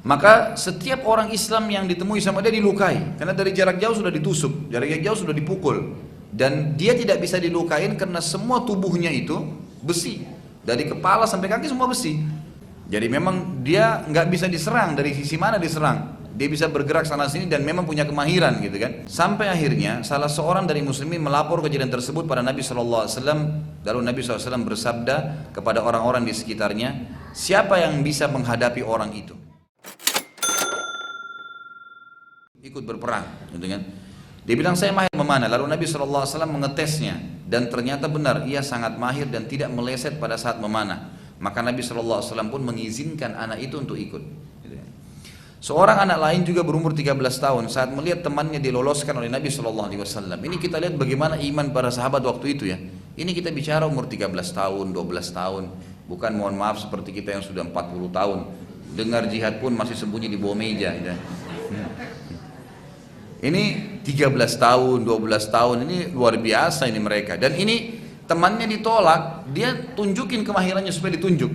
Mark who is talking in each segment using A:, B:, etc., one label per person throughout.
A: Maka setiap orang Islam yang ditemui sama dia dilukai, karena dari jarak jauh sudah ditusuk, jarak jauh sudah dipukul, dan dia tidak bisa dilukain karena semua tubuhnya itu besi, dari kepala sampai kaki semua besi. Jadi memang dia nggak bisa diserang dari sisi mana diserang, dia bisa bergerak sana sini dan memang punya kemahiran gitu kan. Sampai akhirnya salah seorang dari muslimin melapor kejadian tersebut pada Nabi SAW. Lalu Nabi SAW bersabda kepada orang-orang di sekitarnya, siapa yang bisa menghadapi orang itu? Ikut berperang, gitu kan? Dia bilang saya mahir memanah. Lalu Nabi SAW mengetesnya dan ternyata benar ia sangat mahir dan tidak meleset pada saat memanah. Maka Nabi SAW pun mengizinkan anak itu untuk ikut. Gitu kan? Seorang anak lain juga berumur 13 tahun saat melihat temannya diloloskan oleh Nabi SAW. Ini kita lihat bagaimana iman para sahabat waktu itu ya. Ini kita bicara umur 13 tahun, 12 tahun. Bukan mohon maaf seperti kita yang sudah 40 tahun. Dengar jihad pun masih sembunyi di bawah meja. Gitu. Ini 13 tahun, 12 tahun, ini luar biasa ini mereka. Dan ini temannya ditolak, dia tunjukin kemahirannya supaya ditunjuk.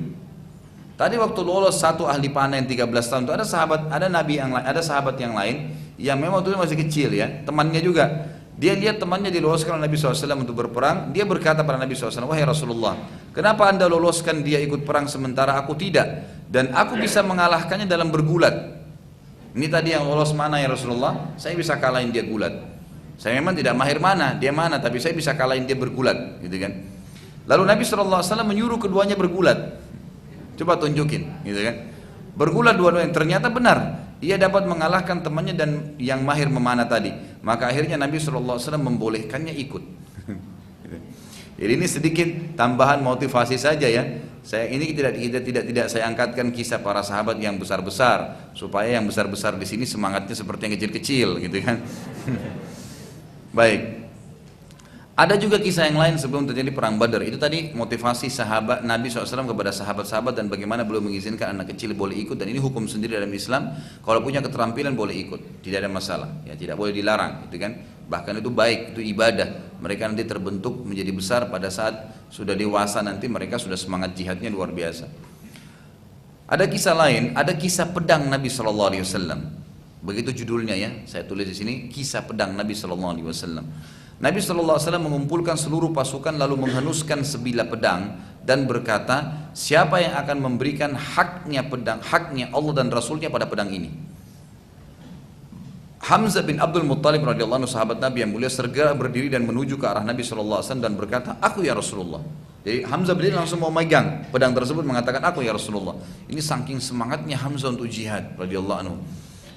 A: Tadi waktu lolos satu ahli panah yang 13 tahun itu ada sahabat, ada nabi yang lain, ada sahabat yang lain yang memang waktu itu masih kecil ya, temannya juga. Dia lihat temannya diloloskan oleh Nabi SAW untuk berperang, dia berkata pada Nabi SAW, wahai Rasulullah, kenapa anda loloskan dia ikut perang sementara aku tidak? Dan aku bisa mengalahkannya dalam bergulat. Ini tadi yang lolos mana ya Rasulullah? Saya bisa kalahin dia gulat. Saya memang tidak mahir mana, dia mana, tapi saya bisa kalahin dia bergulat, gitu kan? Lalu Nabi SAW menyuruh keduanya bergulat. Coba tunjukin, gitu kan? Bergulat dua-duanya, ternyata benar. Ia dapat mengalahkan temannya dan yang mahir memanah tadi. Maka akhirnya Nabi SAW membolehkannya ikut. Jadi ini sedikit tambahan motivasi saja ya. Saya ini tidak saya angkatkan kisah para sahabat yang besar-besar supaya yang besar-besar di sini semangatnya seperti yang kecil-kecil gitu kan. Baik. Ada juga kisah yang lain sebelum terjadi perang Badar. Itu tadi motivasi sahabat Nabi SAW kepada sahabat-sahabat dan bagaimana belum mengizinkan anak kecil boleh ikut, dan ini hukum sendiri dalam Islam. Kalau punya keterampilan boleh ikut, tidak ada masalah. Ya tidak boleh dilarang, gitu kan? Bahkan itu baik, itu ibadah. Mereka nanti terbentuk menjadi besar pada saat sudah dewasa nanti mereka sudah semangat jihadnya luar biasa. Ada kisah lain, ada kisah pedang Nabi SAW. Begitu judulnya ya, saya tulis di sini kisah pedang Nabi SAW. Nabi SAW mengumpulkan seluruh pasukan lalu menghenuskan sebilah pedang dan berkata, siapa yang akan memberikan haknya pedang, haknya Allah dan Rasulnya pada pedang ini? Hamzah bin Abdul Muttalib radhiyallahu anhu, sahabat Nabi yang mulia, segera berdiri dan menuju ke arah Nabi SAW dan berkata, aku ya Rasulullah. Jadi Hamzah berdiri langsung mau megang pedang tersebut, mengatakan aku ya Rasulullah. Ini saking semangatnya Hamzah untuk jihad radhiyallahu anhu.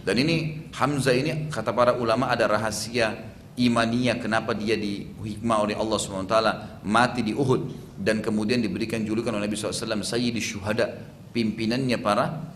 A: Dan ini Hamzah ini kata para ulama ada rahasia imaniyah kenapa dia dihikmah oleh Allah SWT mati di Uhud dan kemudian diberikan julukan oleh Nabi SAW Sayyidi Syuhada, pimpinannya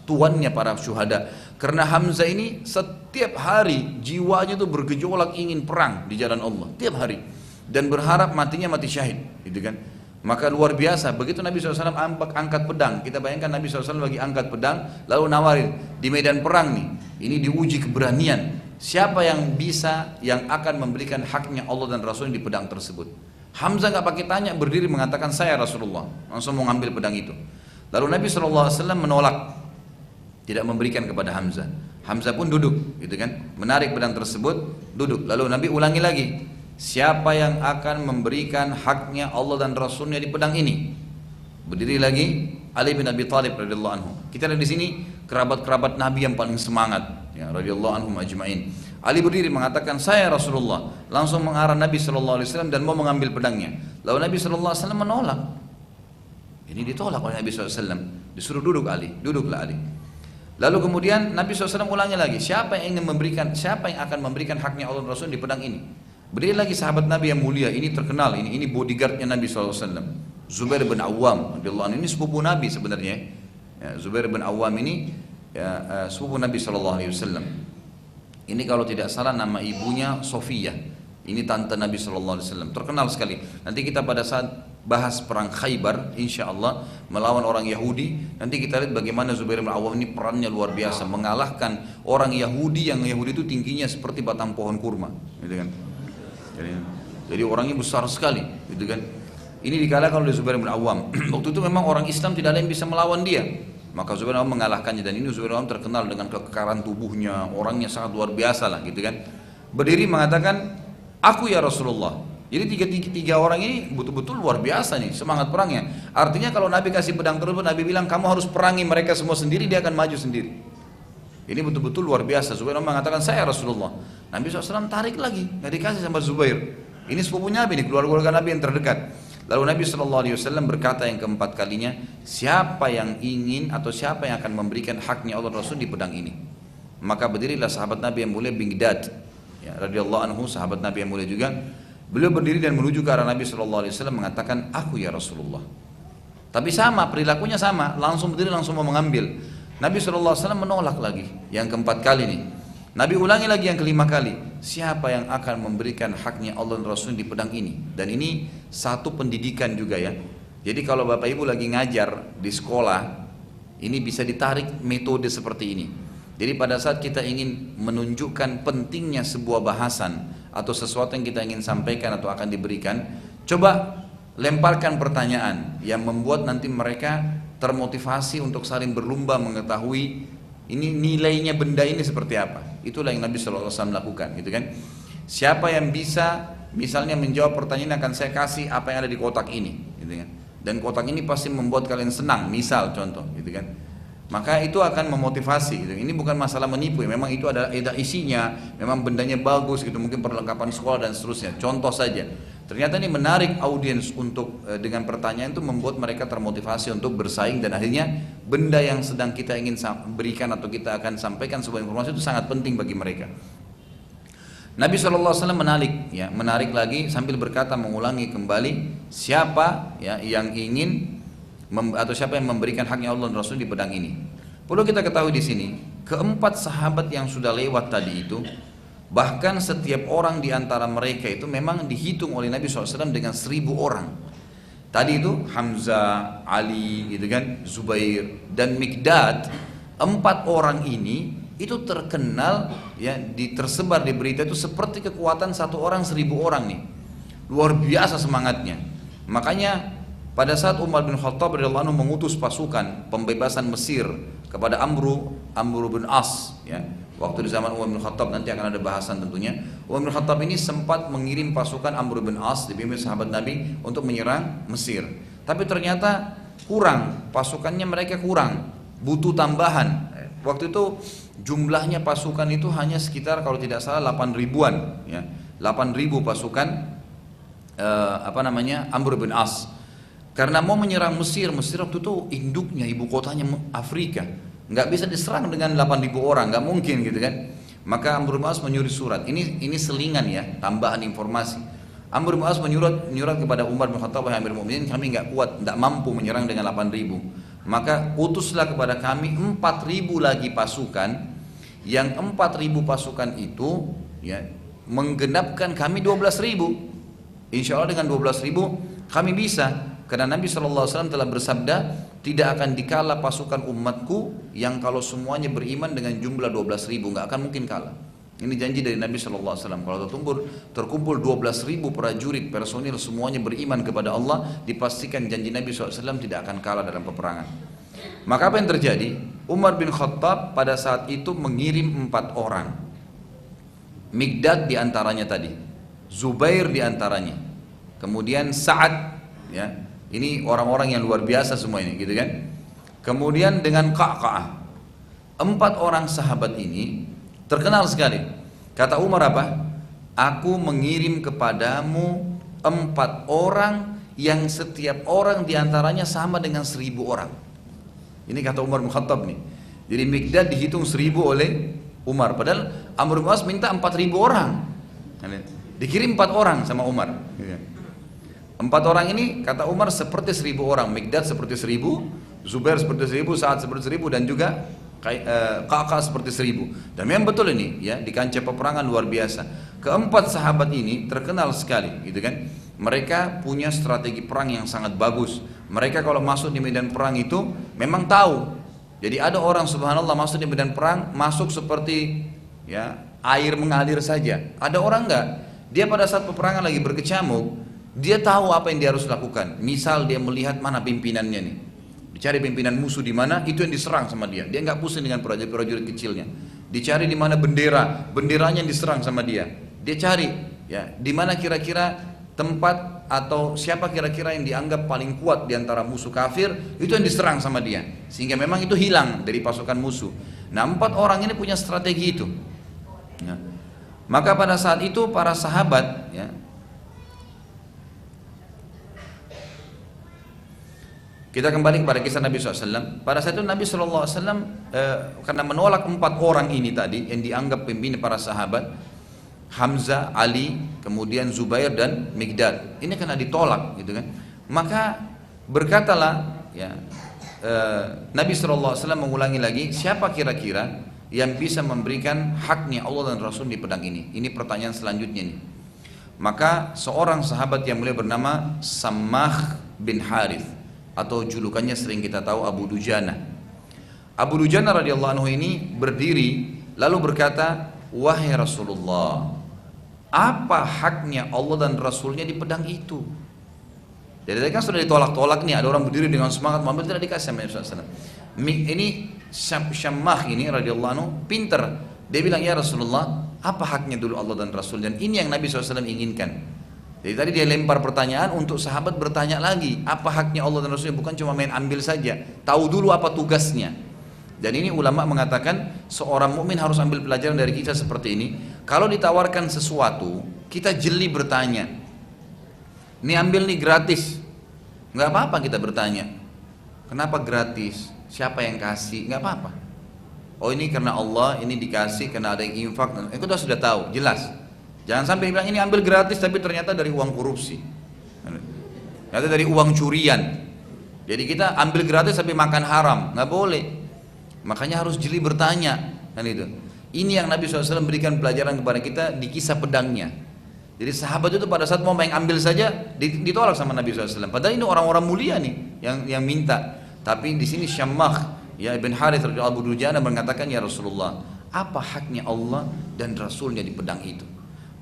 A: tuannya para syuhada. Karena Hamzah ini setiap hari jiwanya itu bergejolak ingin perang di jalan Allah tiap hari dan berharap matinya mati syahid, gitu kan? Maka luar biasa begitu Nabi SAW angkat pedang. Kita bayangkan Nabi SAW lagi angkat pedang lalu nawarin di medan perang nih, ini diuji keberanian. Siapa yang bisa, yang akan memberikan haknya Allah dan Rasul di pedang tersebut? Hamzah nggak pakai tanya, berdiri mengatakan saya Rasulullah, langsung mau ngambil pedang itu. Lalu Nabi SAW menolak, tidak memberikan kepada Hamzah. Hamzah pun duduk, gitu kan? Menarik pedang tersebut, duduk. Lalu Nabi ulangi lagi, siapa yang akan memberikan haknya Allah dan Rasulnya di pedang ini? Berdiri lagi Ali bin Abi Thalib radhiyallahu anhu. Kita lihat di sini kerabat-kerabat Nabi yang paling semangat, ya radhiyallahu anhum ajma'in. Ali berdiri mengatakan saya Rasulullah, langsung mengarah Nabi SAW dan mau mengambil pedangnya. Lalu Nabi SAW menolak. Ini ditolak oleh Nabi SAW. Disuruh duduk Ali, duduklah Ali. Lalu kemudian Nabi SAW ulangi lagi, siapa yang akan memberikan haknya Allah dan Rasul di pedang ini? Berdiri lagi sahabat Nabi yang mulia, ini terkenal, ini bodyguardnya Nabi SAW. Zubair bin Awam radhiyallahu anhu, ini sepupu Nabi sebenarnya. Ya, Zubair bin Awam ini ya, sepupu Nabi SAW. Ini kalau tidak salah nama ibunya Sofiyah. Ini tante Nabi SAW. Terkenal sekali. Nanti kita pada saat bahas perang Khaybar, insya Allah melawan orang Yahudi. Nanti kita lihat bagaimana Zubair bin Awam ini perannya luar biasa, mengalahkan orang Yahudi yang Yahudi itu tingginya seperti batang pohon kurma, gitu kan? Jadi orangnya besar sekali, gitu kan? Ini dikalahkan oleh Zubair bin Awam. Waktu itu memang orang Islam tidak ada yang bisa melawan dia. Maka Zubair bin Awam mengalahkannya, dan ini Zubair bin Awam terkenal dengan kekekaran tubuhnya, orangnya sangat luar biasa lah gitu kan. Berdiri mengatakan, aku ya Rasulullah. Jadi tiga orang ini betul-betul luar biasa nih semangat perangnya. Artinya kalau Nabi kasih pedang tersebut, Nabi bilang kamu harus perangi mereka semua sendiri, dia akan maju sendiri. Ini betul-betul luar biasa. Zubair bin Awam mengatakan, saya Rasulullah. Nabi SAW tarik lagi, nggak dikasih sama Zubair. Ini sepupunya Nabi, ini keluarga Nabi yang terdekat. Lalu Nabi SAW berkata yang keempat kalinya, siapa yang ingin atau siapa yang akan memberikan haknya Allah Rasul di pedang ini? Maka berdirilah sahabat Nabi yang mulia Miqdad, ya, radhiyallahu anhu, sahabat Nabi yang mulia juga. Beliau berdiri dan menuju ke arah Nabi SAW mengatakan, aku ya Rasulullah. Tapi sama, perilakunya sama, langsung berdiri langsung mau mengambil. Nabi SAW menolak lagi, yang keempat kali nih. Nabi ulangi lagi yang kelima kali, siapa yang akan memberikan haknya Allah dan Rasul di pedang ini? Dan ini satu pendidikan juga ya. Jadi kalau Bapak Ibu lagi ngajar di sekolah, ini bisa ditarik metode seperti ini. Jadi pada saat kita ingin menunjukkan pentingnya sebuah bahasan atau sesuatu yang kita ingin sampaikan atau akan diberikan, coba lemparkan pertanyaan yang membuat nanti mereka termotivasi untuk saling berlomba mengetahui ini nilainya benda ini seperti apa. Itulah yang Nabi SAW lakukan gitu kan. Siapa yang bisa misalnya menjawab pertanyaan, akan saya kasih apa yang ada di kotak ini gitu kan. Dan kotak ini pasti membuat kalian senang, misal contoh gitu kan. Maka itu akan memotivasi gitu. Ini bukan masalah menipu ya. Memang itu ada isinya, memang bendanya bagus gitu, mungkin perlengkapan sekolah dan seterusnya. Contoh saja. Ternyata ini menarik audiens untuk dengan pertanyaan itu membuat mereka termotivasi untuk bersaing, dan akhirnya benda yang sedang kita ingin berikan atau kita akan sampaikan sebuah informasi itu sangat penting bagi mereka. Nabi SAW menarik lagi sambil berkata, mengulangi kembali, siapa ya yang ingin atau siapa yang memberikan haknya Allah dan Rasul di pedang ini. Perlu kita ketahui di sini, keempat sahabat yang sudah lewat tadi itu, bahkan setiap orang di antara mereka itu memang dihitung oleh Nabi SAW dengan 1000 orang. Tadi itu Hamzah, Ali, gitu kan, Zubair dan Miqdad. 4 orang ini itu terkenal ya, tersebar di berita itu seperti kekuatan satu orang 1000 orang nih. Luar biasa semangatnya. Makanya pada saat Umar bin Khattab radhiyallahu anhu mengutus pasukan pembebasan Mesir kepada Amr bin As ya. Waktu di zaman Umar bin Khattab, nanti akan ada bahasan tentunya. Umar bin Khattab ini sempat mengirim pasukan Amr bin As dipimpin sahabat Nabi untuk menyerang Mesir. Tapi ternyata kurang, pasukannya mereka kurang, butuh tambahan. Waktu itu jumlahnya pasukan itu hanya sekitar kalau tidak salah 8 ribuan ya. 8.000 pasukan Amr bin As. Karena mau menyerang Mesir waktu itu induknya, ibu kotanya Afrika, nggak bisa diserang dengan 8.000 orang, nggak mungkin gitu kan. Maka Amr bin As menyurat surat. Ini selingan ya, tambahan informasi. Amr bin As menyurat kepada Umar bin Khattab, wahai Amirul Mukminin, kami nggak kuat, nggak mampu menyerang dengan 8.000. Maka utuslah kepada kami 4.000 lagi pasukan. Yang 4.000 pasukan itu ya menggenapkan kami 12.000. Insya Allah dengan 12.000 kami bisa. Karena Nabi SAW telah bersabda, tidak akan dikala pasukan umatku yang kalau semuanya beriman dengan jumlah 12.000, nggak akan mungkin kalah. Ini janji dari Nabi SAW. Kalau terkumpul 12.000 prajurit personil semuanya beriman kepada Allah, dipastikan janji Nabi SAW tidak akan kalah dalam peperangan. Maka apa yang terjadi? Umar bin Khattab pada saat itu mengirim 4 orang. Miqdad diantaranya tadi, Zubair diantaranya, kemudian Sa'ad ya. Ini orang-orang yang luar biasa semua ini gitu kan. Kemudian dengan Qa'qa'ah. 4 orang sahabat ini terkenal sekali. Kata Umar apa? Aku mengirim kepadamu 4 orang yang setiap orang diantaranya sama dengan 1.000 orang. Ini kata Umar bin Khattab nih. Jadi Miqdad dihitung 1.000 oleh Umar. Padahal Amr bin As minta 4.000 orang. Dikirim 4 orang sama Umar. 4 orang ini kata Umar seperti 1.000 orang. Miqdad seperti 1.000, Zubair seperti 1.000, Sa'ad seperti 1.000, dan juga Qa'qa'ah seperti 1.000. Dan memang betul ini ya, di kancah peperangan luar biasa. Keempat sahabat ini terkenal sekali gitu kan. Mereka punya strategi perang yang sangat bagus. Mereka kalau masuk di medan perang itu memang tahu. Jadi ada orang subhanallah masuk di medan perang, masuk seperti ya air mengalir saja. Ada orang enggak, dia pada saat peperangan lagi berkecamuk, dia tahu apa yang dia harus lakukan. Misal dia melihat mana pimpinannya nih, Dicari pimpinan musuh di mana, itu yang diserang sama dia. Dia nggak pusing dengan prajurit-prajurit kecilnya. Dicari di mana benderanya yang diserang sama dia. Dia cari, ya, di mana kira-kira tempat atau siapa kira-kira yang dianggap paling kuat di antara musuh kafir, itu yang diserang sama dia. Sehingga memang itu hilang dari pasukan musuh. Nah, 4 orang ini punya strategi itu. Ya. Maka pada saat itu para sahabat, ya, kita kembali kepada kisah Nabi SAW. Pada saat itu Nabi SAW karena menolak 4 orang ini tadi yang dianggap pemimpin para sahabat, Hamzah, Ali, kemudian Zubair dan Mikdad. Ini karena ditolak, gitu kan? Maka berkatalah, ya, Nabi SAW mengulangi lagi, siapa kira-kira yang bisa memberikan haknya Allah dan Rasul di pedang ini? Ini pertanyaan selanjutnya nih. Maka seorang sahabat yang mulia bernama Sammah bin Harith, atau julukannya sering kita tahu Abu Dujana. Abu Dujana radhiyallahu anhu ini berdiri lalu berkata, wahai Rasulullah, apa haknya Allah dan Rasulnya di pedang itu? Jadi tadi kan sudah ditolak-tolak nih, ada orang berdiri dengan semangat mengambil, tidak dikasih sama Nabi SAW. Ini Syammah ini radhiyallahu anhu pinter, dia bilang, ya Rasulullah, apa haknya dulu Allah dan Rasul? Dan ini yang Nabi SAW inginkan. Jadi tadi dia lempar pertanyaan untuk sahabat bertanya lagi, apa haknya Allah dan Rasulnya, bukan cuma main ambil saja, tahu dulu apa tugasnya. Dan ini ulama mengatakan seorang mukmin harus ambil pelajaran dari kisah seperti ini. Kalau ditawarkan sesuatu, kita jeli bertanya. Ini ambil nih gratis, nggak apa-apa kita bertanya. Kenapa gratis? Siapa yang kasih? Nggak apa-apa. Oh ini karena Allah, ini dikasih karena ada yang infak. Kita sudah tahu, jelas. Jangan sampai bilang ini ambil gratis tapi ternyata dari uang korupsi, ternyata dari uang curian. Jadi kita ambil gratis tapi makan haram, nggak boleh. Makanya harus jeli bertanya, kan itu. Ini yang Nabi SAW berikan pelajaran kepada kita di kisah pedangnya. Jadi sahabat itu pada saat mau main ambil saja ditolak sama Nabi SAW. Padahal ini orang-orang mulia nih yang minta. Tapi di sini Syammah, ya, Ibn Harith Abu Dujana mengatakan, ya Rasulullah, apa haknya Allah dan Rasulnya di pedang itu?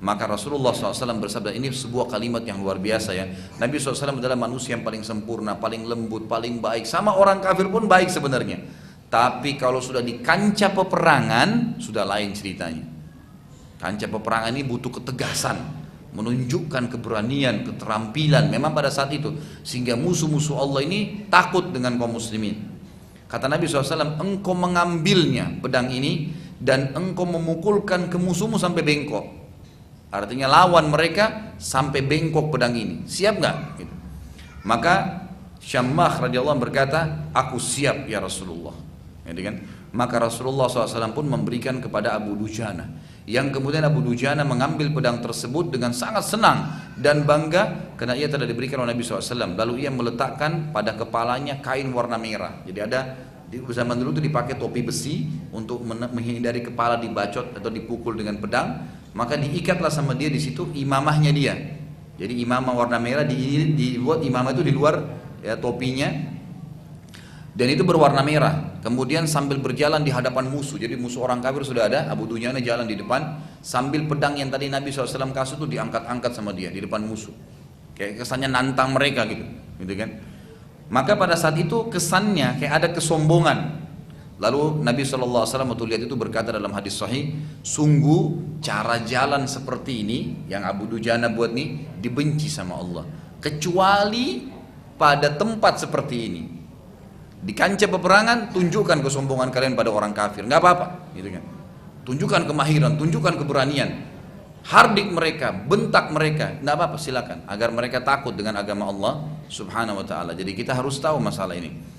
A: Maka Rasulullah SAW bersabda, ini sebuah kalimat yang luar biasa, ya. Nabi SAW adalah manusia yang paling sempurna, paling lembut, paling baik. Sama orang kafir pun baik sebenarnya. Tapi kalau sudah di kancah peperangan, sudah lain ceritanya. Kancah peperangan ini butuh ketegasan, menunjukkan keberanian, keterampilan. Memang pada saat itu, sehingga musuh-musuh Allah ini takut dengan kaum muslimin. Kata Nabi SAW, engkau mengambilnya pedang ini dan engkau memukulkan ke musuhmu sampai bengkok. Artinya lawan mereka sampai bengkok pedang ini. Siap nggak? Gitu. Maka Syammah radhiyallahu anhu berkata, aku siap ya Rasulullah. Gitu kan? Maka Rasulullah SAW pun memberikan kepada Abu Dujana. Yang kemudian Abu Dujana mengambil pedang tersebut dengan sangat senang dan bangga karena ia telah diberikan oleh Nabi SAW. Lalu ia meletakkan pada kepalanya kain warna merah. Jadi ada di zaman dulu itu dipakai topi besi untuk menghindari kepala dibacot atau dipukul dengan pedang. Maka diikatlah sama dia di situ imamahnya dia. Jadi imamah warna merah dibuat imamah itu di luar, ya, topinya, dan itu berwarna merah. Kemudian sambil berjalan di hadapan musuh. Jadi musuh orang kafir sudah ada, Abu Dujana jalan di depan sambil pedang yang tadi Nabi SAW kasih itu diangkat-angkat sama dia di depan musuh. Kayak kesannya nantang mereka gitu kan? Maka pada saat itu kesannya kayak ada kesombongan. Lalu Nabi SAW waktu lihat itu berkata dalam hadis sahih, sungguh cara jalan seperti ini yang Abu Dujana buat nih dibenci sama Allah, kecuali pada tempat seperti ini. Di kancah peperangan tunjukkan kesombongan kalian pada orang kafir, nggak apa-apa, gitu kan? Tunjukkan kemahiran, tunjukkan keberanian, hardik mereka, bentak mereka, nggak apa-apa, silakan, agar mereka takut dengan agama Allah Subhanahu Wa Taala. Jadi kita harus tahu masalah ini.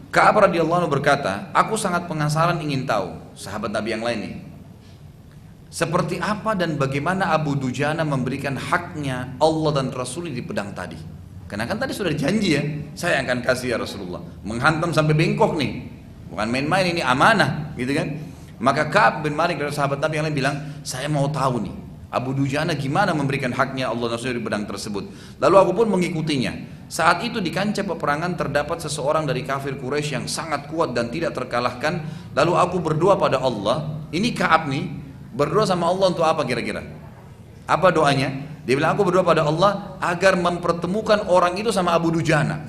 A: Ka'ab radhiyallahu anhu berkata, aku sangat penasaran ingin tahu sahabat Nabi yang lain nih, seperti apa dan bagaimana Abu Dujana memberikan haknya Allah dan Rasul di pedang tadi. Karena kan tadi sudah janji, ya, saya akan kasih ya Rasulullah, menghantam sampai bengkok nih, bukan main-main, ini amanah, gitu kan. Maka Ka'ab bin Malik dari sahabat Nabi yang lain bilang, saya mau tahu nih Abu Dujana gimana memberikan haknya Allah dan Rasul di pedang tersebut. Lalu aku pun mengikutinya. Saat itu di kancah peperangan terdapat seseorang dari kafir Quraisy yang sangat kuat dan tidak terkalahkan. Lalu aku berdoa pada Allah. Ini Ka'ab nih berdoa sama Allah untuk apa kira-kira? Apa doanya? Dia bilang, aku berdoa pada Allah agar mempertemukan orang itu sama Abu Dujana.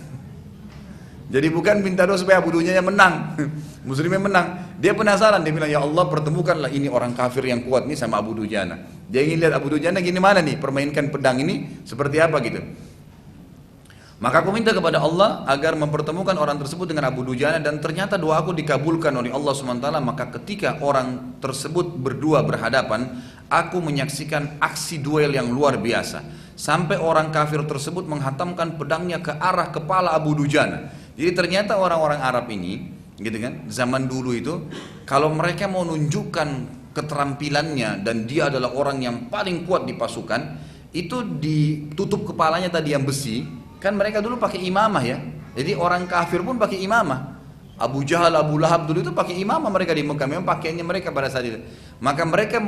A: Jadi bukan minta doa supaya Abu Dujana menang, Muslimnya menang. Dia penasaran, dia bilang, ya Allah pertemukanlah ini orang kafir yang kuat nih sama Abu Dujana. Dia ingin lihat Abu Dujana gini mana nih, permainkan pedang ini seperti apa gitu. Maka aku minta kepada Allah agar mempertemukan orang tersebut dengan Abu Dujana, dan ternyata doa aku dikabulkan oleh Allah SWT. Maka ketika orang tersebut berdua berhadapan, aku menyaksikan aksi duel yang luar biasa. Sampai orang kafir tersebut menghantamkan pedangnya ke arah kepala Abu Dujana. Jadi ternyata orang-orang Arab ini, gitu kan, zaman dulu itu, kalau mereka mau nunjukkan keterampilannya dan dia adalah orang yang paling kuat di pasukan, itu ditutup kepalanya tadi yang besi. Kan mereka dulu pakai imamah ya. Jadi orang kafir pun pakai imamah. Abu Jahal, Abu Lahab dulu itu pakai imamah mereka di Mekah. Memang pakaiannya mereka pada saat itu. Maka mereka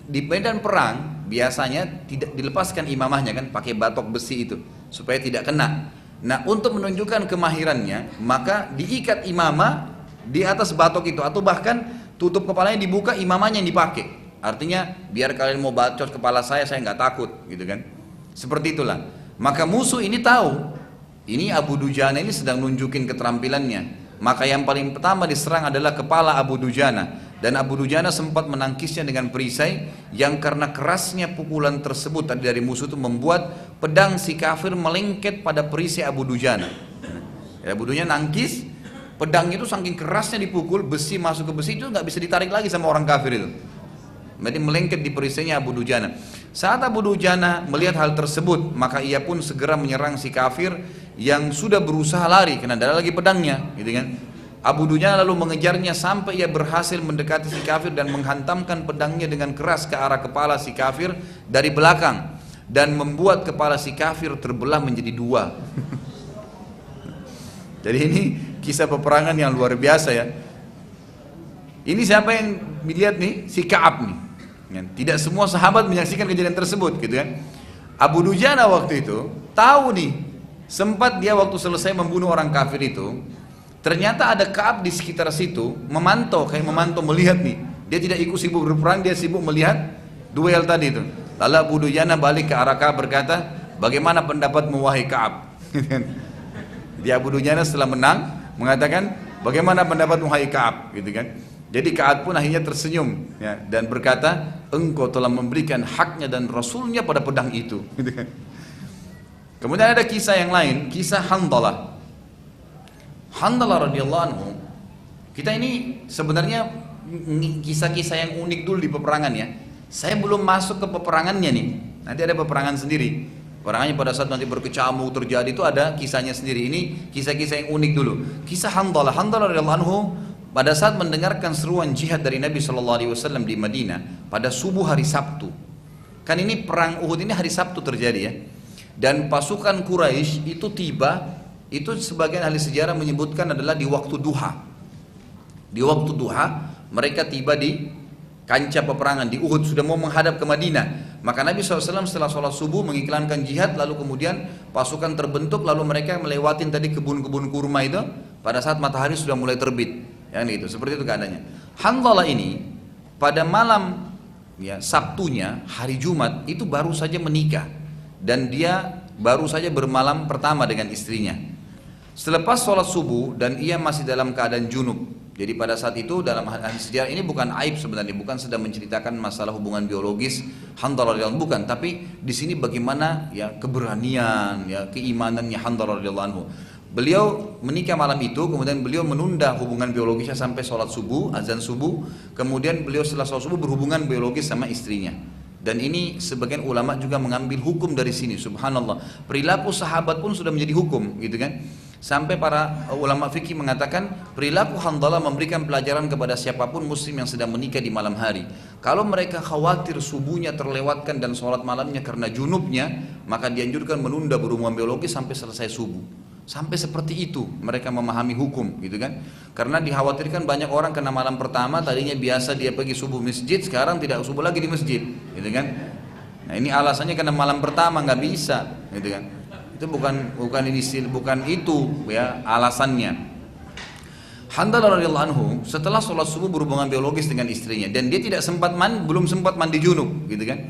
A: di medan perang biasanya tidak dilepaskan imamahnya kan, pakai batok besi itu supaya tidak kena. Nah, untuk menunjukkan kemahirannya, maka diikat imamah di atas batok itu, atau bahkan tutup kepalanya dibuka, imamahnya yang dipakai. Artinya biar kalian mau bacot kepala saya nggak takut, gitu kan? Seperti itulah. Maka musuh ini tahu, ini Abu Dujana ini sedang nunjukin keterampilannya. Maka yang paling pertama diserang adalah kepala Abu Dujana. Dan Abu Dujana sempat menangkisnya dengan perisai, yang karena kerasnya pukulan tersebut tadi dari musuh itu membuat pedang si kafir melengket pada perisai Abu Dujana. Abu Dujana nangkis, pedang itu saking kerasnya dipukul, besi masuk ke besi itu nggak bisa ditarik lagi sama orang kafir itu. Jadi melengket di perisainya Abu Dujana. Saat Abu Dujana melihat hal tersebut, maka ia pun segera menyerang si kafir yang sudah berusaha lari karena ada lagi pedangnya, gitu kan. Abu Dujana lalu mengejarnya sampai ia berhasil mendekati si kafir dan menghantamkan pedangnya dengan keras ke arah kepala si kafir dari belakang, dan membuat kepala si kafir terbelah menjadi dua. Jadi ini kisah peperangan yang luar biasa ya. Ini siapa yang dilihat nih? Si Ka'ab nih. Tidak semua sahabat menyaksikan kejadian tersebut, gitu kan. Abu Dujana waktu itu tahu nih, sempat dia waktu selesai membunuh orang kafir itu, ternyata ada Ka'ab di sekitar situ memantau, kayak memantau, melihat nih. Dia tidak ikut sibuk berperang, dia sibuk melihat duel tadi itu. Lalu Abu Dujana balik ke arah Ka'ab berkata, bagaimana pendapatmu wahai Ka'ab? Dia Abu Dujana setelah menang mengatakan, bagaimana pendapatmu wahai Ka'ab? Gitu kan. Jadi Ka'ab pun akhirnya tersenyum ya, dan berkata, engkau telah memberikan haknya dan rasulnya pada pedang itu. Kemudian ada kisah yang lain, kisah Handalah. Handalah radhiyallahu anhu. Kita ini sebenarnya kisah-kisah yang unik dulu di peperangan ya. Saya belum masuk ke peperangannya nih. Nanti ada peperangan sendiri. Peperangannya pada saat nanti berkecamuk terjadi itu ada kisahnya sendiri. Ini kisah-kisah yang unik dulu. Kisah Handalah. Handalah radhiyallahu anhu pada saat mendengarkan seruan jihad dari Nabi SAW di Madinah pada subuh hari Sabtu. Kan ini perang Uhud ini hari Sabtu terjadi ya. Dan pasukan Quraisy itu tiba, itu sebagian ahli sejarah menyebutkan adalah di waktu duha. Di waktu duha mereka tiba di kancah peperangan di Uhud, sudah mau menghadap ke Madinah. Maka Nabi SAW setelah sholat subuh mengiklankan jihad, lalu kemudian pasukan terbentuk, lalu mereka melewatin tadi kebun-kebun kurma itu pada saat matahari sudah mulai terbit. Yang itu, seperti itu keadaannya. Handalah ini pada malam ya Sabtunya hari Jumat itu baru saja menikah, dan dia baru saja bermalam pertama dengan istrinya. Selepas sholat subuh dan ia masih dalam keadaan junub. Jadi pada saat itu dalam hadis sejarah ini bukan aib sebenarnya, bukan sedang menceritakan masalah hubungan biologis Handalah radhiyallahu anhu, bukan, tapi di sini bagaimana ya keberanian ya keimanannya Handalah radhiyallahu anhu. Beliau menikah malam itu, kemudian beliau menunda hubungan biologisnya sampai sholat subuh, azan subuh, kemudian beliau setelah sholat subuh berhubungan biologis sama istrinya. Dan ini sebagian ulama juga mengambil hukum dari sini, subhanallah. Perilaku sahabat pun sudah menjadi hukum, gitu kan. Sampai para ulama fikih mengatakan perilaku Handalah memberikan pelajaran kepada siapapun muslim yang sedang menikah di malam hari. Kalau mereka khawatir subuhnya terlewatkan dan sholat malamnya karena junubnya, maka dianjurkan menunda berhubungan biologis sampai selesai subuh. Sampai seperti itu mereka memahami hukum, gitu kan. Karena dikhawatirkan banyak orang kena malam pertama, tadinya biasa dia pergi subuh masjid, sekarang tidak subuh lagi di masjid, gitu kan. Nah ini alasannya karena malam pertama nggak bisa, gitu kan. Itu bukan itu ya alasannya. Handalah radhiyallahu anhu setelah sholat subuh berhubungan biologis dengan istrinya, dan dia belum sempat mandi junub, gitu kan.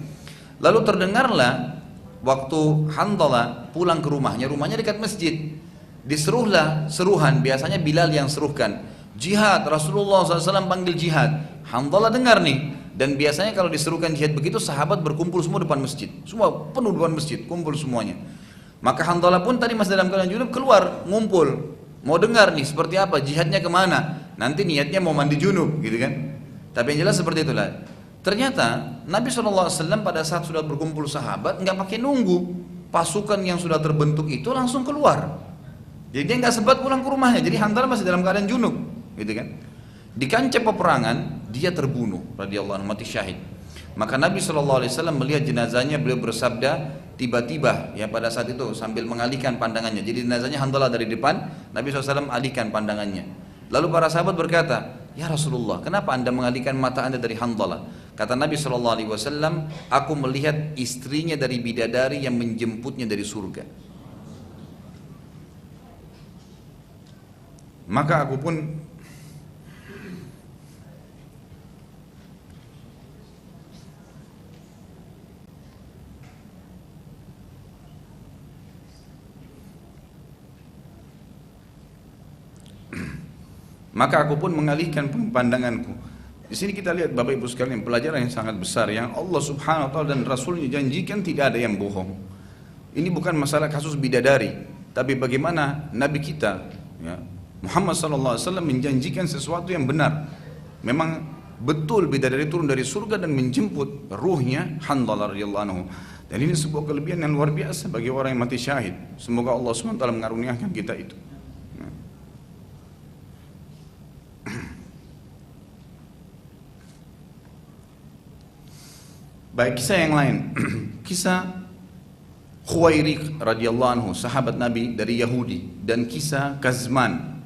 A: Lalu terdengarlah waktu Handalah pulang ke rumahnya dekat masjid. Diseruhlah seruhan, biasanya Bilal yang seruhkan. Jihad, Rasulullah SAW panggil jihad. Hanzalah dengar nih. Dan biasanya kalau diserukan jihad begitu, sahabat berkumpul semua depan masjid. Semua penuh depan masjid, kumpul semuanya. Maka Hanzalah pun tadi masih dalam keadaan junub, keluar, ngumpul. Mau dengar nih seperti apa, jihadnya kemana. Nanti niatnya mau mandi junub gitu kan. Tapi yang jelas seperti itulah. Ternyata Nabi SAW pada saat sudah berkumpul sahabat, nggak pakai nunggu. Pasukan yang sudah terbentuk itu langsung keluar. Jadi dia nggak sempat pulang ke rumahnya. Jadi Hanzalah masih dalam keadaan junub, gitu kan? Di kancah peperangan dia terbunuh, radhiyallahu anhu, mati syahid. Maka Nabi SAW melihat jenazahnya, beliau bersabda, tiba-tiba ya pada saat itu sambil mengalihkan pandangannya. Jadi jenazahnya Hanzalah dari depan, Nabi SAW alihkan pandangannya. Lalu para sahabat berkata, ya Rasulullah, kenapa anda mengalihkan mata anda dari Hanzalah? Kata Nabi SAW, aku melihat istrinya dari bidadari yang menjemputnya dari surga. Maka aku pun mengalihkan pandanganku. Di sini kita lihat Bapak Ibu sekalian pelajaran yang sangat besar yang Allah Subhanahu wa taala dan Rasulnya janjikan tidak ada yang bohong. Ini bukan masalah kasus bidadari, tapi bagaimana Nabi kita ya, Muhammad SAW menjanjikan sesuatu yang benar. Memang betul bidadari turun dari surga dan menjemput ruhnya Hanzalah radhiyallahu anhu. Dan ini sebuah kelebihan yang luar biasa bagi orang yang mati syahid. Semoga Allah SWT mengaruniakan kita itu. Baik, kisah yang lain. Kisah Khuwairiq radhiyallahu anhu, sahabat Nabi dari Yahudi, dan kisah Kazman.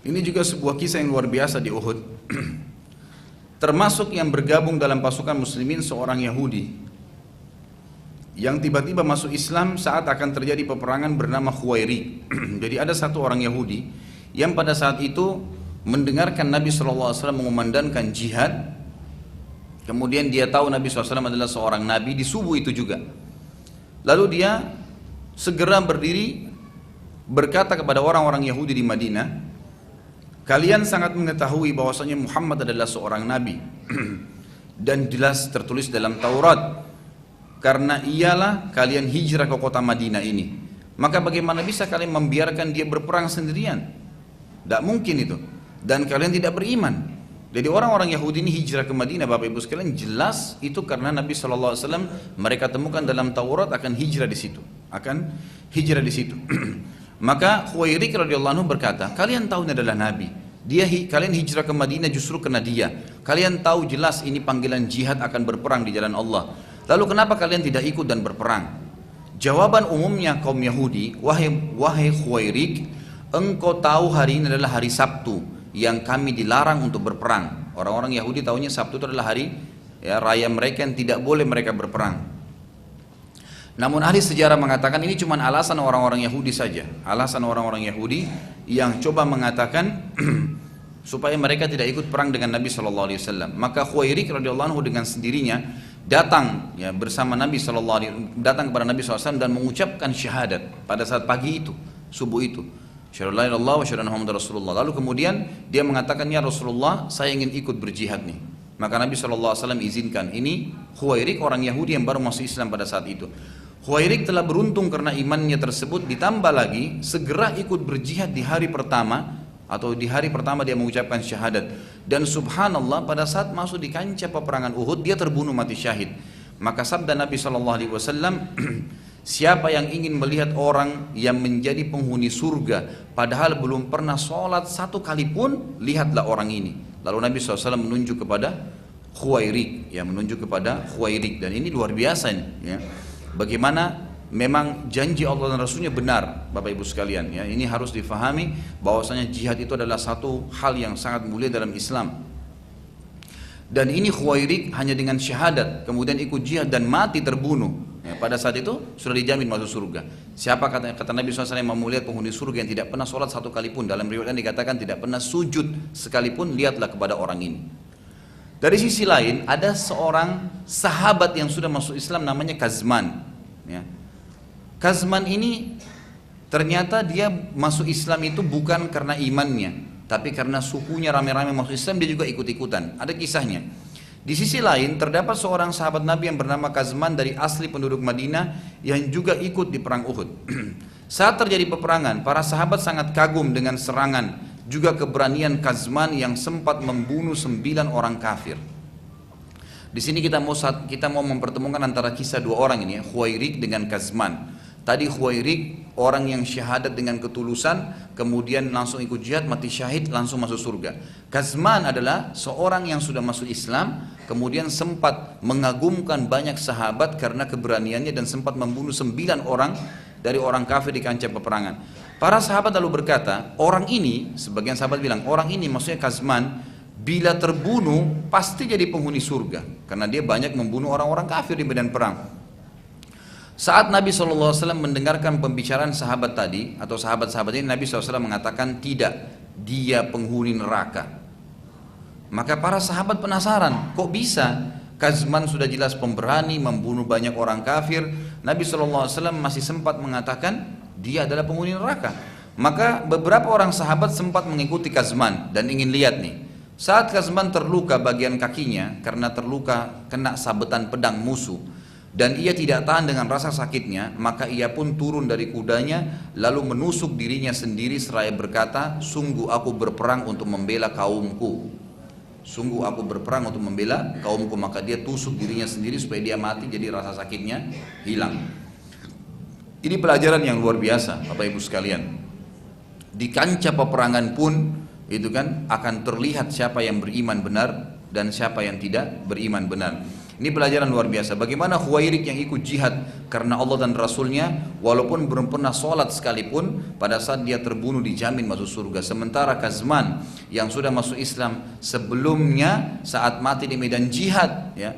A: Ini juga sebuah kisah yang luar biasa di Uhud. Termasuk yang bergabung dalam pasukan muslimin seorang Yahudi yang tiba-tiba masuk Islam saat akan terjadi peperangan bernama Khuwairiq. Jadi ada satu orang Yahudi yang pada saat itu mendengarkan Nabi SAW mengumandangkan jihad. Kemudian dia tahu Nabi SAW adalah seorang Nabi di subuh itu juga. Lalu dia segera berdiri berkata kepada orang-orang Yahudi di Madinah, kalian sangat mengetahui bahwasanya Muhammad adalah seorang Nabi dan jelas tertulis dalam Taurat. Karena ialah kalian hijrah ke kota Madinah ini. Maka bagaimana bisa kalian membiarkan dia berperang sendirian? Tidak mungkin itu. Dan kalian tidak beriman. Jadi orang-orang Yahudi ini hijrah ke Madinah, Bapak Ibu sekalian, jelas itu karena Nabi SAW mereka temukan dalam Taurat akan hijrah di situ, Maka Khuwairiq radhiyallahu anhu berkata, kalian tahu ini adalah Nabi. Kalian hijrah ke Madinah justru karena dia. Kalian tahu jelas ini panggilan jihad akan berperang di jalan Allah. Lalu kenapa kalian tidak ikut dan berperang? Jawaban umumnya kaum Yahudi, wahai Khuwairiq, engkau tahu hari ini adalah hari Sabtu yang kami dilarang untuk berperang. Orang-orang Yahudi tahunya Sabtu itu adalah hari ya, raya mereka yang tidak boleh mereka berperang. Namun ahli sejarah mengatakan ini cuma alasan orang-orang Yahudi saja. Alasan orang-orang Yahudi yang coba mengatakan supaya mereka tidak ikut perang dengan Nabi SAW. Maka Khuwairiq radhiyallahu anhu dengan sendirinya datang ya, bersama Nabi SAW, datang kepada Nabi SAW dan mengucapkan syahadat pada saat pagi itu, subuh itu. Asyhadu an la ilaha illallah wa asyhadu anna Muhammadar Rasulullah. Lalu kemudian dia mengatakan, ya Rasulullah, saya ingin ikut berjihad nih. Maka Nabi SAW izinkan. Ini Khuwairiq orang Yahudi yang baru masuk Islam pada saat itu. Khuwairiq telah beruntung karena imannya tersebut, ditambah lagi segera ikut berjihad di hari pertama, atau di hari pertama dia mengucapkan syahadat. Dan subhanallah pada saat masuk di kancah peperangan Uhud dia terbunuh mati syahid. Maka sabda Nabi SAW, siapa yang ingin melihat orang yang menjadi penghuni surga padahal belum pernah sholat satu kali pun, lihatlah orang ini. Lalu Nabi SAW menunjuk kepada Khuwairiq, ya, menunjuk kepada Khuwairiq. Dan ini luar biasa nih, ya. Bagaimana memang janji Allah dan Rasulnya benar, Bapak Ibu sekalian. Ya, ini harus difahami bahwasanya jihad itu adalah satu hal yang sangat mulia dalam Islam. Dan ini Khuwairiq hanya dengan syahadat kemudian ikut jihad dan mati terbunuh. Ya, pada saat itu sudah dijamin masuk surga. Siapa kata Nabi SAW yang mau melihat penghuni surga yang tidak pernah sholat satu kali pun, dalam riwayat dikatakan tidak pernah sujud sekalipun, lihatlah kepada orang ini. Dari sisi lain ada seorang sahabat yang sudah masuk Islam namanya Kazman. Ya. Kazman ini Ternyata dia masuk Islam itu bukan karena imannya, tapi karena sukunya rame-rame masuk Islam, dia juga ikut-ikutan. Ada kisahnya. Di sisi lain terdapat seorang sahabat Nabi yang bernama Kazman dari asli penduduk Madinah yang juga ikut di perang Uhud. Saat terjadi peperangan, para sahabat sangat kagum dengan serangan juga keberanian Kazman yang sempat membunuh 9 orang kafir. Di sini kita mau mempertemukan antara kisah dua orang ini, Khuwairik dengan Kazman. Tadi Khuwairik orang yang syahadat dengan ketulusan, kemudian langsung ikut jihad, mati syahid, langsung masuk surga. Kazman adalah seorang yang sudah masuk Islam, kemudian sempat mengagumkan banyak sahabat karena keberaniannya dan sempat membunuh 9 orang dari orang kafir di kancah peperangan. Para sahabat lalu berkata, orang ini, sebagian sahabat bilang, orang ini maksudnya Kazman, bila terbunuh pasti jadi penghuni surga, karena dia banyak membunuh orang-orang kafir di medan perang. Saat Nabi SAW mendengarkan pembicaraan sahabat tadi, atau sahabat-sahabat ini, Nabi SAW mengatakan, tidak, dia penghuni neraka. Maka para sahabat penasaran, kok bisa? Kazman sudah jelas pemberani, membunuh banyak orang kafir. Nabi SAW masih sempat mengatakan, dia adalah penghuni neraka. Maka beberapa orang sahabat sempat mengikuti Kazman, dan ingin lihat nih. Saat Kazman terluka bagian kakinya, karena terluka kena sabetan pedang musuh, dan ia tidak tahan dengan rasa sakitnya, maka ia pun turun dari kudanya lalu menusuk dirinya sendiri seraya berkata, sungguh aku berperang untuk membela kaumku. Sungguh aku berperang untuk membela kaumku. Maka dia tusuk dirinya sendiri supaya dia mati, jadi rasa sakitnya hilang. Ini pelajaran yang luar biasa Bapak Ibu sekalian. Di kancah peperangan pun itu kan akan terlihat siapa yang beriman benar dan siapa yang tidak beriman benar. Ini pelajaran luar biasa. Bagaimana Khuwairik yang ikut jihad karena Allah dan Rasulnya, walaupun belum pernah sholat sekalipun, pada saat dia terbunuh dijamin masuk surga. Sementara Kazman yang sudah masuk Islam sebelumnya saat mati di medan jihad, ya,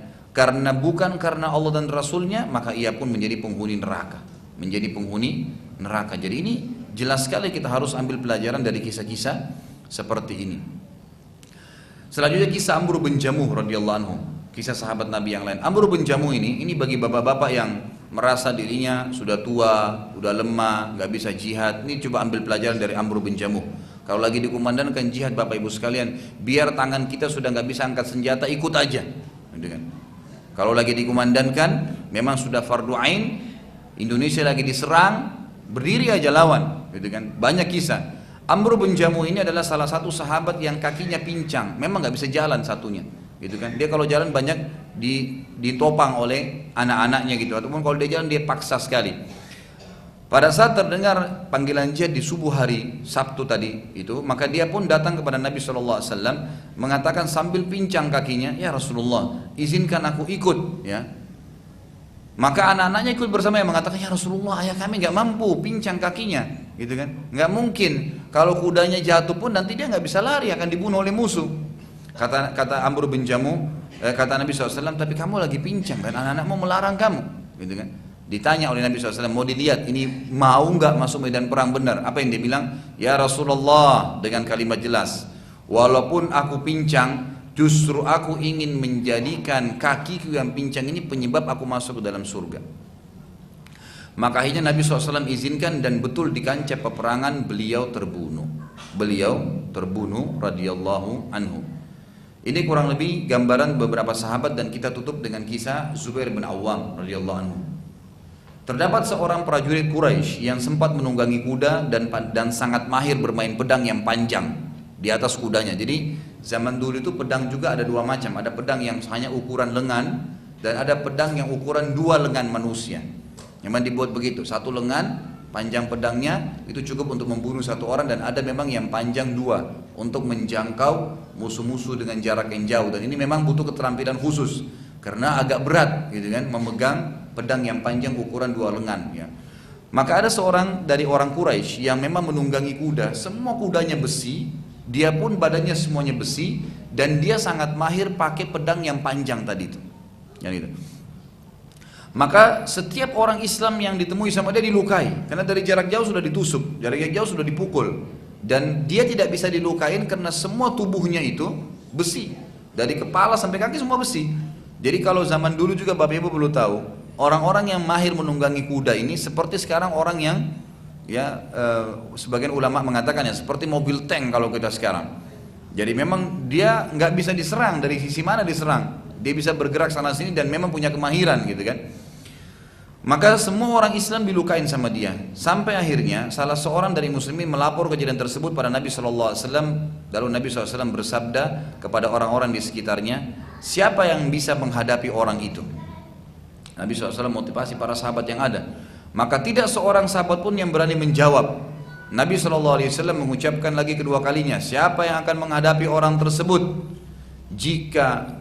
A: bukan karena Allah dan Rasulnya, maka ia pun menjadi penghuni neraka. Menjadi penghuni neraka. Jadi ini jelas sekali kita harus ambil pelajaran dari kisah-kisah seperti ini. Selanjutnya kisah Amr bin Jamuh radhiyallahu anhu. Kisah sahabat Nabi yang lain. Amr bin Jamuh ini bagi bapak-bapak yang merasa dirinya sudah tua, sudah lemah, nggak bisa jihad. Ini coba ambil pelajaran dari Amr bin Jamuh. Kalau lagi dikumandangkan jihad Bapak Ibu sekalian, biar tangan kita sudah nggak bisa angkat senjata, ikut aja. Gitu kan? Kalau lagi dikumandangkan, memang sudah fardu ain, Indonesia lagi diserang, berdiri aja lawan. Gitu kan? Banyak kisah. Amr bin Jamuh ini adalah salah satu sahabat yang kakinya pincang, memang nggak bisa jalan satunya. Gitu kan, dia kalau jalan banyak ditopang oleh anak-anaknya gitu, ataupun kalau dia jalan dia paksa sekali. Pada saat terdengar panggilan jihad di subuh hari Sabtu tadi itu, maka dia pun datang kepada Nabi SAW mengatakan sambil pincang kakinya, ya Rasulullah, izinkan aku ikut, ya. Maka anak-anaknya ikut bersama yang mengatakan, ya Rasulullah, ayah kami nggak mampu pincang kakinya, gitu kan, nggak mungkin. Kalau kudanya jatuh pun nanti dia nggak bisa lari, akan dibunuh oleh musuh. Kata Amr bin Jamuh, kata Nabi SAW, tapi kamu lagi pincang kan, anak-anak mau melarang kamu, gitu kan. Ditanya oleh Nabi SAW, mau dilihat ini mau nggak masuk medan perang benar? Apa yang dia bilang? Ya Rasulullah, dengan kalimat jelas, walaupun aku pincang, justru aku ingin menjadikan kakiku yang pincang ini penyebab aku masuk ke dalam surga. Maka akhirnya Nabi SAW izinkan, dan betul di kancah peperangan beliau terbunuh. Beliau terbunuh radhiyallahu anhu. Ini kurang lebih gambaran beberapa sahabat, dan kita tutup dengan kisah Zubair bin Awam radhiyallahu anhu. Terdapat seorang prajurit Quraisy yang sempat menunggangi kuda dan sangat mahir bermain pedang yang panjang di atas kudanya. Jadi zaman dulu itu pedang juga ada dua macam. Ada pedang yang hanya ukuran lengan, dan ada pedang yang ukuran 2 lengan manusia. Memang dibuat begitu, 1 lengan panjang pedangnya itu cukup untuk membunuh 1 orang, dan ada memang yang panjang 2 untuk menjangkau musuh-musuh dengan jarak yang jauh. Dan ini memang butuh keterampilan khusus karena agak berat gitu kan, memegang pedang yang panjang ukuran 2 lengan, ya. Maka ada seorang dari orang Quraisy yang memang menunggangi kuda, semua kudanya besi, dia pun badannya semuanya besi, dan dia sangat mahir pakai pedang yang panjang tadi itu. Yang itu. Maka setiap orang Islam yang ditemui sama dia dilukai, karena dari jarak jauh sudah ditusuk, jarak jauh sudah dipukul, dan dia tidak bisa dilukain karena semua tubuhnya itu besi, dari kepala sampai kaki semua besi. Jadi kalau zaman dulu juga Bapak Ibu perlu tahu, orang-orang yang mahir menunggangi kuda ini seperti sekarang orang yang ya sebagian ulama mengatakan ya seperti mobil tank kalau kita sekarang. Jadi memang dia nggak bisa diserang, dari sisi mana diserang, dia bisa bergerak sana sini dan memang punya kemahiran gitu kan. Maka semua orang Islam dilukain sama dia, sampai akhirnya salah seorang dari muslimin melapor kejadian tersebut pada Nabi SAW. Lalu Nabi SAW bersabda kepada orang-orang di sekitarnya, siapa yang bisa menghadapi orang itu? Nabi SAW motivasi para sahabat yang ada. Maka tidak seorang sahabat pun yang berani menjawab. Nabi SAW mengucapkan lagi kedua kalinya, siapa yang akan menghadapi orang tersebut? Jika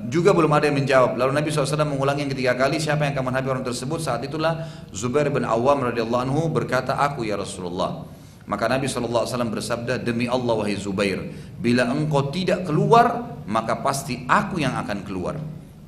A: juga belum ada yang menjawab. Lalu Nabi SAW mengulangi yang ketiga kali, siapa yang akan menghadapi orang tersebut? Saat itulah Zubair bin Awam radhiyallahu anhu berkata, aku ya Rasulullah. Maka Nabi SAW bersabda, demi Allah wahai Zubair, bila engkau tidak keluar, maka pasti aku yang akan keluar.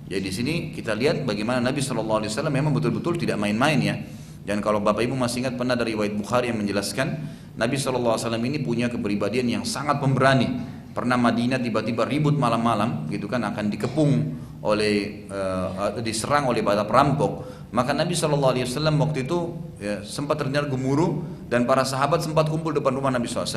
A: Jadi di sini kita lihat bagaimana Nabi SAW memang betul-betul tidak main-main ya. Dan kalau Bapak Ibu masih ingat, pernah dari riwayat Bukhari yang menjelaskan Nabi SAW ini punya kepribadian yang sangat pemberani. Pernah Madinah tiba-tiba ribut malam-malam gitu kan, akan dikepung oleh diserang oleh para perampok. Maka Nabi SAW waktu itu ya, sempat terdengar gemuruh dan para sahabat sempat kumpul depan rumah Nabi SAW.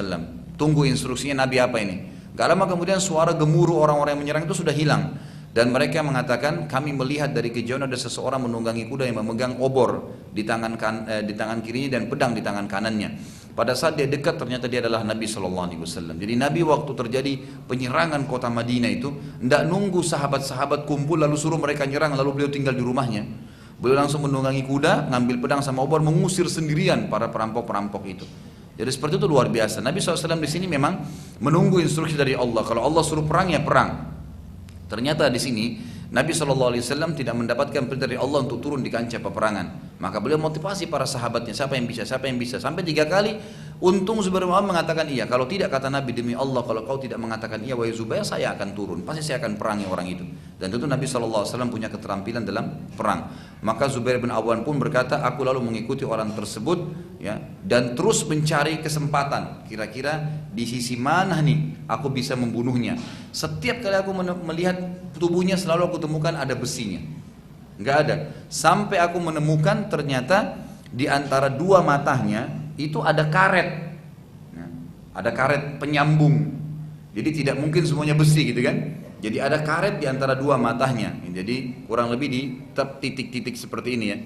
A: Tunggu instruksinya Nabi apa ini. Gak lama kemudian suara gemuruh orang-orang yang menyerang itu sudah hilang. Dan mereka mengatakan, kami melihat dari kejauhan ada seseorang menunggangi kuda yang memegang obor di tangan kirinya dan pedang di tangan kanannya. Pada saat dia dekat ternyata dia adalah Nabi SAW. Jadi Nabi waktu terjadi penyerangan kota Madinah itu tidak nunggu sahabat-sahabat kumpul lalu suruh mereka nyerang lalu beliau tinggal di rumahnya. Beliau langsung menunggangi kuda, ngambil pedang sama obor, mengusir sendirian para perampok-perampok itu. Jadi seperti itu luar biasa. Nabi SAW di sini memang menunggu instruksi dari Allah. Kalau Allah suruh perang ya perang. Ternyata di sini Nabi SAW tidak mendapatkan perintah dari Allah untuk turun di kancah peperangan. Maka beliau motivasi para sahabatnya, siapa yang bisa, siapa yang bisa. Sampai 3 kali, untung Zubair bin Awam mengatakan iya. Kalau tidak, kata Nabi, demi Allah, kalau kau tidak mengatakan iya wahai Zubair, saya akan turun. Pasti saya akan perangi orang itu. Dan tentu Nabi SAW punya keterampilan dalam perang. Maka Zubair bin Awam pun berkata, aku lalu mengikuti orang tersebut ya, dan terus mencari kesempatan. Kira-kira di sisi mana nih aku bisa membunuhnya. Setiap kali aku melihat tubuhnya selalu aku temukan ada besinya. Nggak ada. Sampai aku menemukan ternyata di antara dua matanya itu ada karet. Nah, ada karet penyambung. Jadi tidak mungkin semuanya besi gitu kan. Jadi ada karet di antara dua matanya. Jadi kurang lebih di titik-titik seperti ini ya.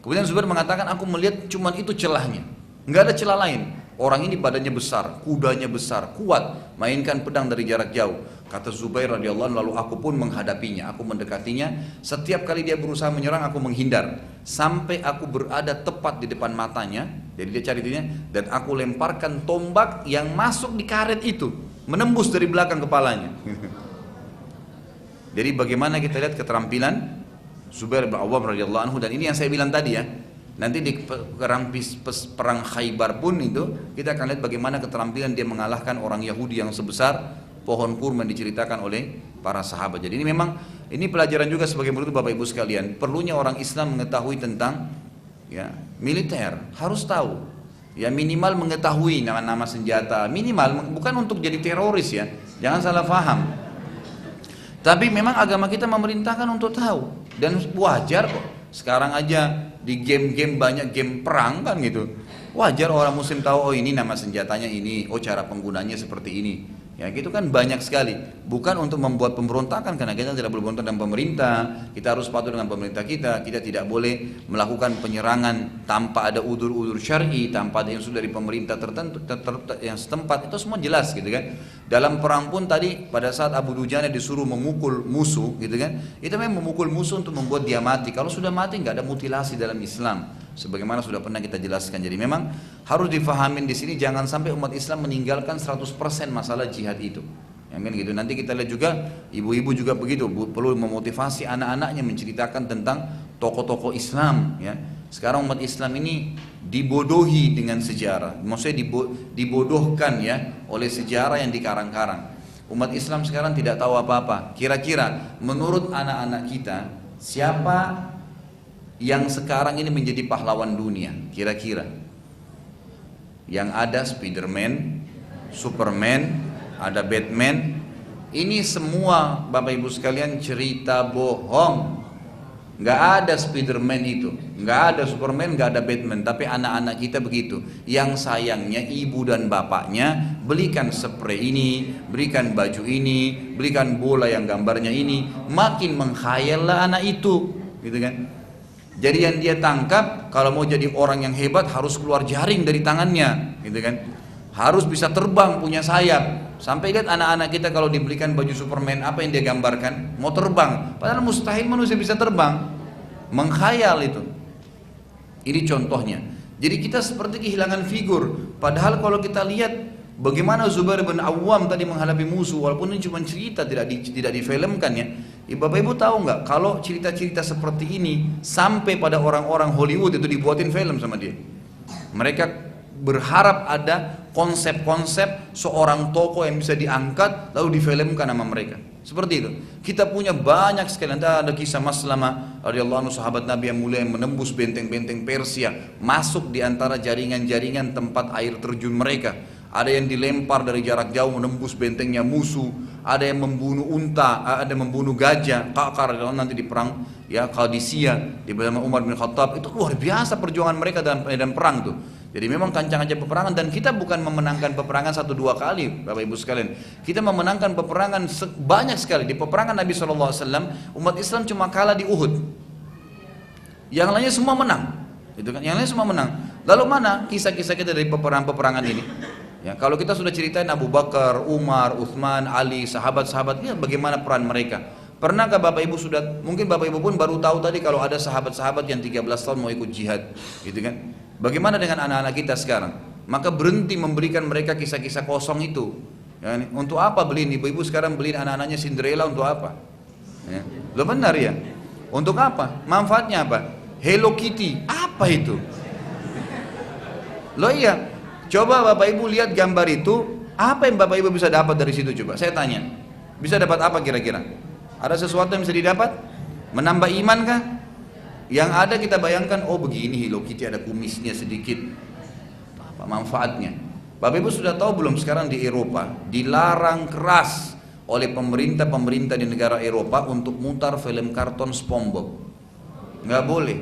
A: Kemudian Zubair mengatakan, aku melihat cuman itu celahnya. Nggak ada celah lain. Orang ini badannya besar, kudanya besar, kuat, mainkan pedang dari jarak jauh. Kata Zubair radhiyallahu anhu, lalu aku pun menghadapinya, aku mendekatinya. Setiap kali dia berusaha menyerang, aku menghindar. Sampai aku berada tepat di depan matanya, jadi dia cari dia, dan aku lemparkan tombak yang masuk di karet itu, menembus dari belakang kepalanya. Jadi bagaimana kita lihat keterampilan Zubair bin Awam radhiyallahu anhu, dan ini yang saya bilang tadi ya. Nanti di perang Khaybar pun itu kita akan lihat bagaimana keterampilan dia mengalahkan orang Yahudi yang sebesar pohon kurma diceritakan oleh para sahabat. Jadi ini memang ini pelajaran juga sebagai berikut Bapak Ibu sekalian. Perlunya orang Islam mengetahui tentang ya militer, harus tahu. Ya minimal mengetahui nama-nama senjata, minimal bukan untuk jadi teroris ya. Jangan salah paham. Tapi memang agama kita memerintahkan untuk tahu dan wajar kok. Sekarang aja di game-game banyak game perang kan gitu. Wajar orang muslim tahu, oh ini nama senjatanya ini, oh cara penggunanya seperti ini. Ya gitu kan banyak sekali. Bukan untuk membuat pemberontakan, karena kita tidak boleh berontak dengan pemerintah. Kita harus patuh dengan pemerintah kita. Kita tidak boleh melakukan penyerangan tanpa ada udzur-udzur syar'i, tanpa ada yang sudah dari pemerintah tertentu yang setempat. Itu semua jelas gitu kan. Dalam perang pun tadi pada saat Abu Dujana disuruh memukul musuh gitu kan, itu memang memukul musuh untuk membuat dia mati. Kalau sudah mati nggak ada mutilasi dalam Islam. Sebagaimana sudah pernah kita jelaskan. Jadi memang harus difahamin di sini, jangan sampai umat Islam meninggalkan 100% masalah jihad itu. Yang kan gitu. Nanti kita lihat juga ibu-ibu juga begitu, perlu memotivasi anak-anaknya menceritakan tentang tokoh-tokoh Islam ya. Sekarang umat Islam ini dibodohi dengan sejarah. Maksudnya dibodohkan ya oleh sejarah yang dikarang-karang. Umat Islam sekarang tidak tahu apa-apa. Kira-kira menurut anak-anak kita siapa yang sekarang ini menjadi pahlawan dunia, kira-kira? Yang ada Spiderman, Superman, ada Batman. Ini semua Bapak Ibu sekalian cerita bohong. Nggak ada Spiderman itu, nggak ada Superman, nggak ada Batman. Tapi anak-anak kita begitu. Yang sayangnya ibu dan bapaknya belikan spray ini, berikan baju ini, belikan bola yang gambarnya ini. Makin menghayallah anak itu, gitu kan? Jadi yang dia tangkap, kalau mau jadi orang yang hebat harus keluar jaring dari tangannya, gitu kan? Harus bisa terbang, punya sayap. Sampai lihat anak-anak kita kalau dibelikan baju Superman, apa yang dia gambarkan? Mau terbang. Padahal mustahil manusia bisa terbang. Menghayal itu. Ini contohnya. Jadi kita seperti kehilangan figur. Padahal kalau kita lihat bagaimana Zubair bin Awam tadi menghadapi musuh, walaupun ini cuma cerita, tidak difilmkan ya. Bapak Ibu tahu nggak kalau cerita-cerita seperti ini sampai pada orang-orang Hollywood itu dibuatin film sama dia. Mereka berharap ada konsep-konsep seorang tokoh yang bisa diangkat lalu difilmkan sama mereka. Seperti itu. Kita punya banyak sekali. Ada kisah Maslamah radhiyallahu anhu, sahabat Nabi yang mulia yang menembus benteng-benteng Persia, masuk di antara jaringan-jaringan tempat air terjun mereka. Ada yang dilempar dari jarak jauh menembus bentengnya musuh, ada yang membunuh unta, ada yang membunuh gajah. Kakar nanti di perang ya Qadisiyah di bersama Umar bin Khattab. Itu luar biasa perjuangan mereka dalam medan perang tuh. Jadi memang kancah-kancah peperangan, dan kita bukan memenangkan peperangan 1-2 kali, Bapak Ibu sekalian. Kita memenangkan peperangan banyak sekali. Di peperangan Nabi SAW, umat Islam cuma kalah di Uhud. Yang lainnya semua menang. Itu kan? Yang lainnya semua menang. Lalu mana kisah-kisah kita dari peperangan ini? Ya, kalau kita sudah ceritain Abu Bakar, Umar, Uthman, Ali, sahabat-sahabat, lihat bagaimana peran mereka. Pernahkah Bapak Ibu mungkin Bapak Ibu pun baru tahu tadi kalau ada sahabat-sahabat yang 13 tahun mau ikut jihad, gitu kan? Bagaimana dengan anak-anak kita sekarang? Maka berhenti memberikan mereka kisah-kisah kosong itu. Ya, untuk apa beliin? Ibu-ibu sekarang beliin anak-anaknya Cinderella untuk apa? Ya. Lo benar ya? Untuk apa? Manfaatnya apa? Hello Kitty, apa itu? Lo iya, coba Bapak Ibu lihat gambar itu, apa yang Bapak Ibu bisa dapat dari situ coba? Saya tanya, bisa dapat apa kira-kira? Ada sesuatu yang bisa didapat? Menambah iman kah? Yang ada kita bayangkan, oh begini Hello Kitty ada kumisnya sedikit. Apa manfaatnya? Bapak Ibu sudah tahu belum sekarang di Eropa dilarang keras oleh pemerintah-pemerintah di negara Eropa untuk mutar film karton SpongeBob. Nggak boleh.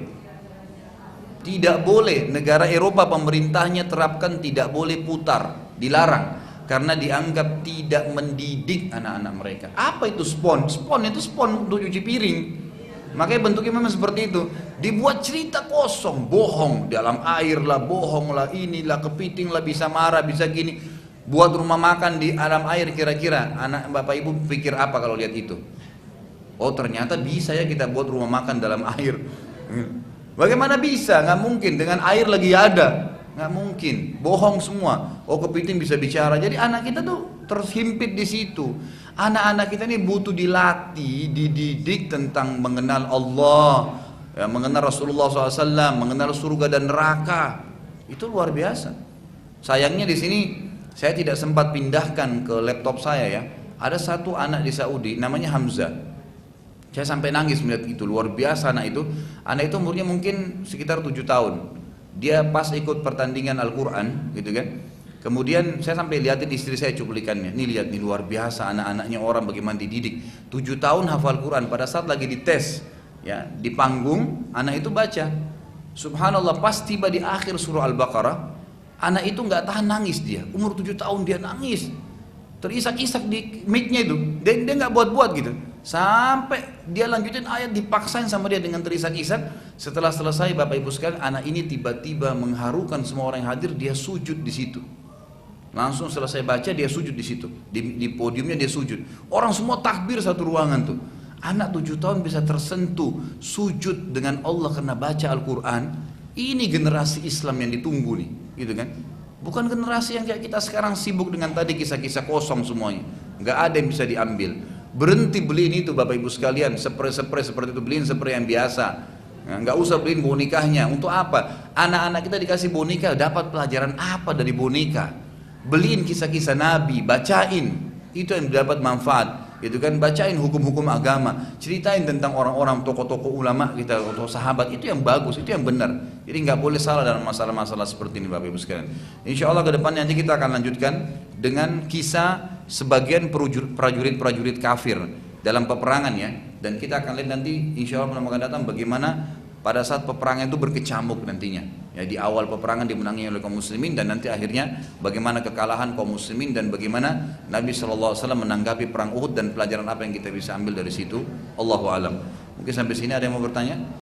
A: Tidak boleh, negara Eropa pemerintahnya terapkan tidak boleh putar, dilarang. Karena dianggap tidak mendidik anak-anak mereka. Apa itu spon? Spon itu spon untuk cuci piring. Makanya bentuknya memang seperti itu. Dibuat cerita kosong, bohong, dalam air lah, bohong lah, inilah, kepiting lah, bisa marah, bisa gini. Buat rumah makan di alam air, kira-kira anak Bapak Ibu pikir apa kalau lihat itu? Oh ternyata bisa ya kita buat rumah makan dalam air. Bagaimana bisa? Nggak mungkin, dengan air lagi ada. Nggak mungkin, bohong semua. Oh kepiting bisa bicara. Jadi anak kita tuh terhimpit di situ. Anak-anak kita ini butuh dilatih, dididik tentang mengenal Allah, ya, mengenal Rasulullah SAW, mengenal surga dan neraka. Itu luar biasa. Sayangnya di sini saya tidak sempat pindahkan ke laptop saya ya. Ada satu anak di Saudi, namanya Hamzah. Saya sampai nangis melihat itu, luar biasa anak itu. Anak itu umurnya mungkin sekitar 7 tahun. Dia pas ikut pertandingan Al-Quran, gitu kan. Kemudian saya sampai lihatin istri saya cuplikannya. Nih lihat nih luar biasa anak-anaknya orang bagaimana dididik. 7 tahun hafal Quran. Pada saat lagi dites, ya di panggung, anak itu baca. Subhanallah, pas tiba di akhir surah Al-Baqarah, anak itu nggak tahan nangis dia. Umur 7 tahun dia nangis, terisak-isak di mic-nya itu. Dia nggak buat-buat gitu. Sampai dia lanjutin ayat, dipaksain sama dia dengan terisak-isak. Setelah selesai Bapak Ibu sekalian, anak ini tiba-tiba mengharukan semua orang yang hadir. Dia sujud di situ. Langsung selesai baca dia sujud di situ, di podiumnya dia sujud. Orang semua takbir satu ruangan tuh. Anak 7 tahun bisa tersentuh sujud dengan Allah karena baca Al-Quran. Ini generasi Islam yang ditunggu nih, gitu kan? Bukan generasi yang kayak kita sekarang sibuk dengan tadi kisah-kisah kosong semuanya. Nggak ada yang bisa diambil. Berhenti beliin itu Bapak Ibu sekalian, spray-spray seperti itu, beliin spray yang biasa. Nggak usah beliin bonikanya. Untuk apa? Anak-anak kita dikasih bonika, dapat pelajaran apa dari bonika? Beliin kisah-kisah Nabi, bacain, itu yang dapat manfaat, gitu kan? Bacain hukum-hukum agama, ceritain tentang orang-orang tokoh-tokoh ulama kita, tokoh sahabat, itu yang bagus, itu yang benar. Jadi nggak boleh salah dalam masalah-masalah seperti ini Bapak Ibu sekalian. Insya Allah ke depan nanti kita akan lanjutkan dengan kisah sebagian prajurit-prajurit kafir dalam peperangan ya. Dan kita akan lihat nanti insya Allah akan datang bagaimana pada saat peperangan itu berkecamuk nantinya. Ya, di awal peperangan dimenangi oleh kaum muslimin dan nanti akhirnya bagaimana kekalahan kaum muslimin dan bagaimana Nabi SAW menanggapi perang Uhud dan pelajaran apa yang kita bisa ambil dari situ. Allahu alam. Mungkin sampai sini ada yang mau bertanya?